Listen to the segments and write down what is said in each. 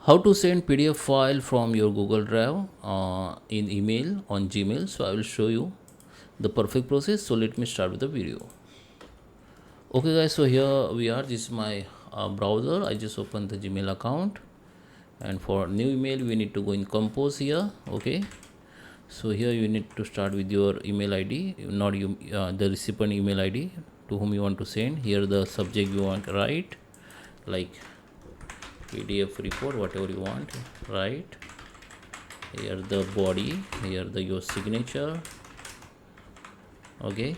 How to send PDF file from your Google Drive in email on Gmail. So I will show you the perfect process. So let me start with the video. Okay guys, so here we are. This is my browser. I just opened the Gmail account, and for new email we need to go in compose here. Okay, so here you need to start with your email ID, not you the recipient email ID to whom you want to send. Here the subject you want to write, like PDF report, whatever you want, right? Here the body, here the your signature. Okay,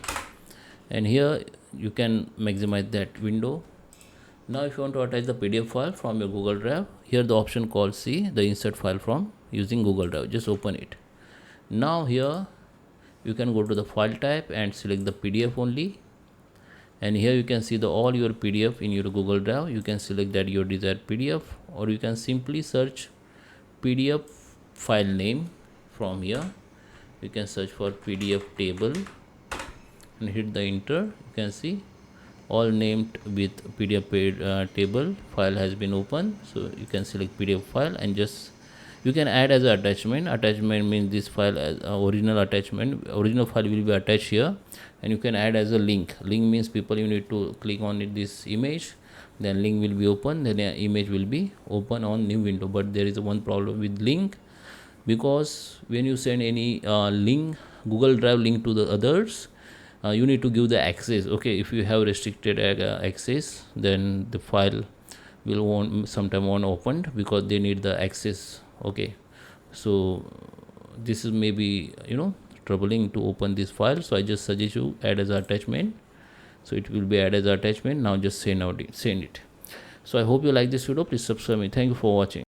and here you can maximize that window. Now if you want to attach the PDF file from your Google Drive, here the option called C, the insert file from using Google Drive. Just open it. Now here you can go to the file type and select the PDF only, and here you can see the all your PDF in your Google Drive. You can select that your desired PDF, or you can simply search PDF file name from here. You can search for PDF table and hit the enter. You can see all named with PDF table file has been opened. So you can select PDF file and just you can add as an attachment. Attachment means this file as original attachment. Original file will be attached here, and you can add as a link. Link means people you need to click on it, this image, then link will be open, then the image will be open on new window. But there is one problem with link, because when you send any link, Google Drive link to the others, you need to give the access. Okay, if you have restricted access, then the file will won't sometime won't opened because they need the access. Okay, so this is maybe troubling to open this file. So I just suggest you add as attachment. So it will be added as attachment. Now just send it. So I hope you like this video. Please subscribe me. Thank you for watching.